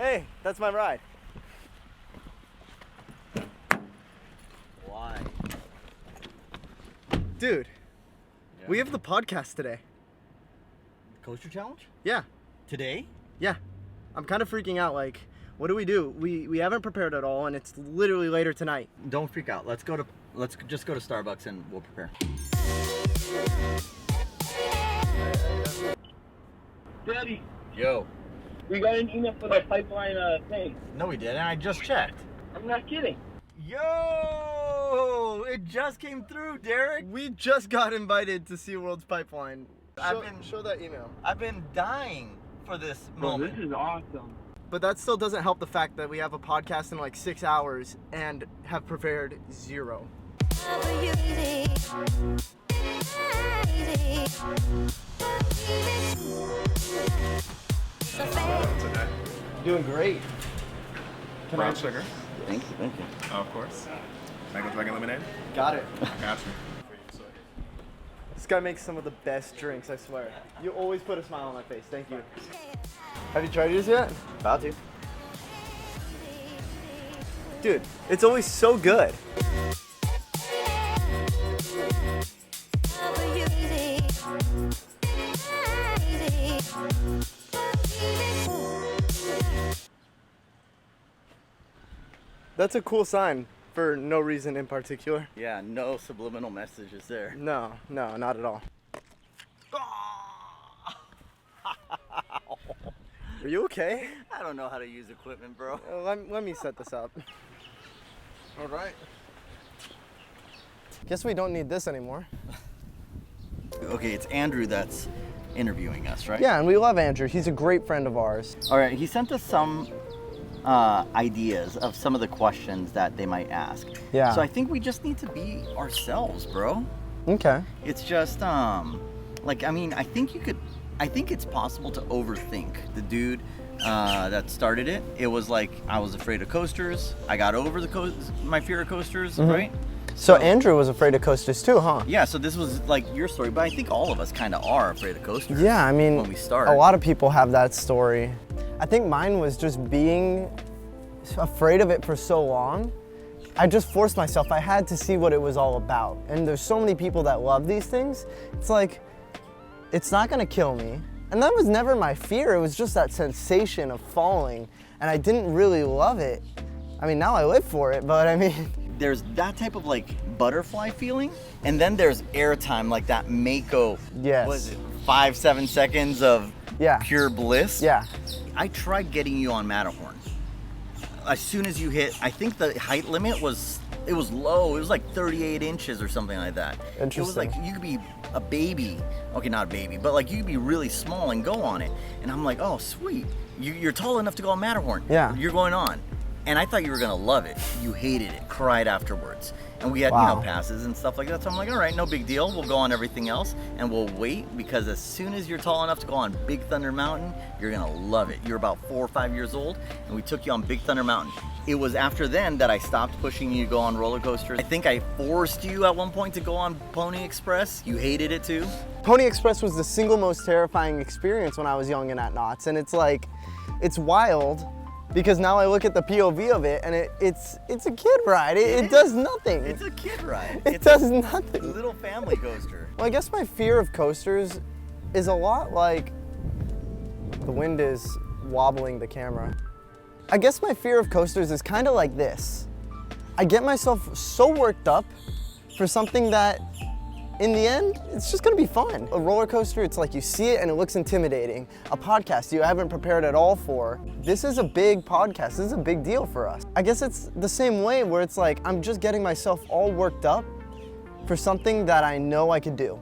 Hey, that's my ride. Why? Dude, Yeah. we have the podcast today. Coaster Challenge? Yeah. Today? Yeah. I'm kind of freaking out. Like, what do? We haven't prepared at all, and it's literally later tonight. Don't freak out. Let's just go to Starbucks and we'll prepare. Daddy, Yo. we got an email for the pipeline thing. No, we didn't. I just checked. I'm not kidding. Yo! It just came through, Derek. We just got invited to SeaWorld's pipeline. I've Show that email. I've been dying for this Bro, moment. this is awesome. But that still doesn't help the fact that we have a podcast in like 6 hours and have prepared zero. Doing great. Brown sugar. Thank you. Oh, of course. Mango dragon lemonade. Got it. Got you. This guy makes some of the best drinks, I swear. You always put a smile on my face. Thank you. Have you tried yours yet? About to. Dude, it's always so good. That's a cool sign for no reason in particular. Yeah, no subliminal messages there. No, not at all. Are you okay? I don't know how to use equipment, bro. Let me set this up. All right. Guess we don't need this anymore. Okay, it's Andrew that's interviewing us, right? Yeah, and we love Andrew. He's a great friend of ours. All right, he sent us some ideas of some of the questions that they might ask. Yeah. So I think we just need to be ourselves, bro. Okay. It's just like, I mean, I think it's possible to overthink. The dude that started it, it was like, I was afraid of coasters. I got over my fear of coasters, right? So Andrew was afraid of coasters too, huh? Yeah, so this was like your story, but I think all of us kind of are afraid of coasters. Yeah, I mean, when we start. a lot of people have that story. I think mine was just being afraid of it for so long. I just forced myself. I had to see what it was all about. And there's so many people that love these things. It's like, it's not gonna kill me. And that was never my fear. It was just that sensation of falling. And I didn't really love it. I mean, now I live for it, but I mean. There's that type of like butterfly feeling, and then there's airtime, like that Mako. Yes. Was it 5-7 seconds of pure bliss? Yeah. I tried getting you on Matterhorn. As soon as you hit, I think the height limit was low. It was like 38 inches or something like that. Interesting. It was like you could be a baby. Okay, not a baby, but like you could be really small and go on it. And I'm like, oh, sweet. You're tall enough to go on Matterhorn. Yeah. You're going on. And I thought you were gonna love it. You hated it, cried afterwards. And we had, passes and stuff like that. So I'm like, all right, no big deal. We'll go on everything else and we'll wait, because as soon as you're tall enough to go on Big Thunder Mountain, you're gonna love it. You're about 4 or 5 years old, and we took you on Big Thunder Mountain. It was after then that I stopped pushing you to go on roller coasters. I think I forced you at one point to go on Pony Express. You hated it too. Pony Express was the single most terrifying experience when I was young and at Knott's. And it's like, it's wild. Because now I look at the POV of it, and it's a kid ride. It does nothing. It's a kid ride. It does nothing. A little family coaster. Well, I guess my fear of coasters is a lot like the wind is wobbling the camera. I guess my fear of coasters is kind of like this. I get myself so worked up for something that, in the end, it's just gonna be fun. A roller coaster, it's like you see it and it looks intimidating. A podcast you haven't prepared at all for. This is a big podcast, this is a big deal for us. I guess it's the same way where it's like, I'm just getting myself all worked up for something that I know I could do.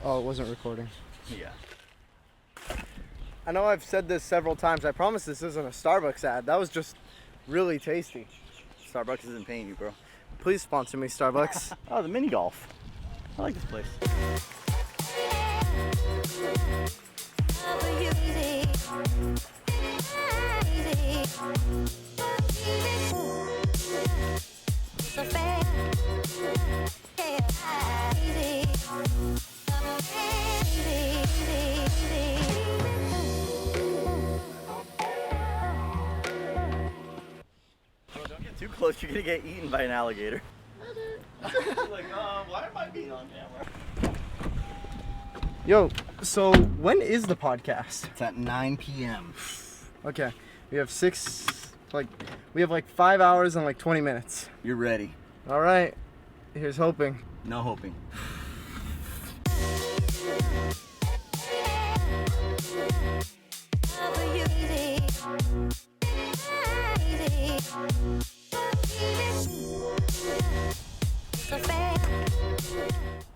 Oh, it wasn't recording. Yeah. I know I've said this several times. I promise this isn't a Starbucks ad. That was just really tasty. Starbucks isn't paying you, bro. Please sponsor me, Starbucks. Oh, the mini golf. I like this place. Too close, you're gonna get eaten by an alligator. Like, why am I being on camera? Yo, so when is the podcast? It's at 9 p.m. Okay, we have 5 hours and like 20 minutes. You're ready. All right, here's hoping. No hoping.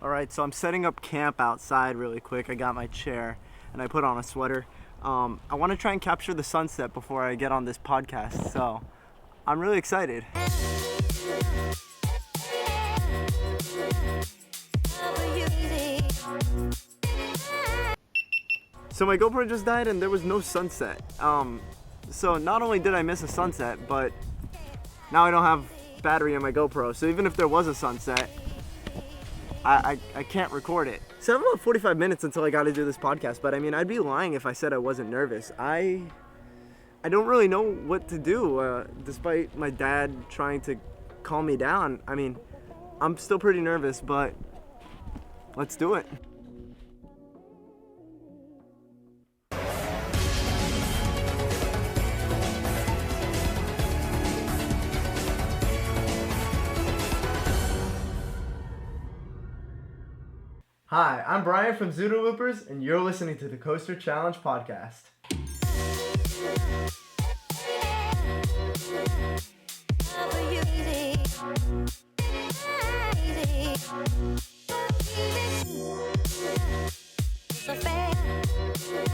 All right, so I'm setting up camp outside really quick. I got my chair and I put on a sweater. I want to try and capture the sunset before I get on this podcast, so I'm really excited. So my GoPro just died and there was no sunset. So not only did I miss a sunset, but now I don't have battery in my GoPro. So even if there was a sunset, I can't record it. So I have about 45 minutes until I got to do this podcast, but I mean, I'd be lying if I said I wasn't nervous. I don't really know what to do, despite my dad trying to calm me down. I mean, I'm still pretty nervous, but let's do it. Hi, I'm Brian from Zoodle Loopers, and you're listening to the Coaster Challenge Podcast.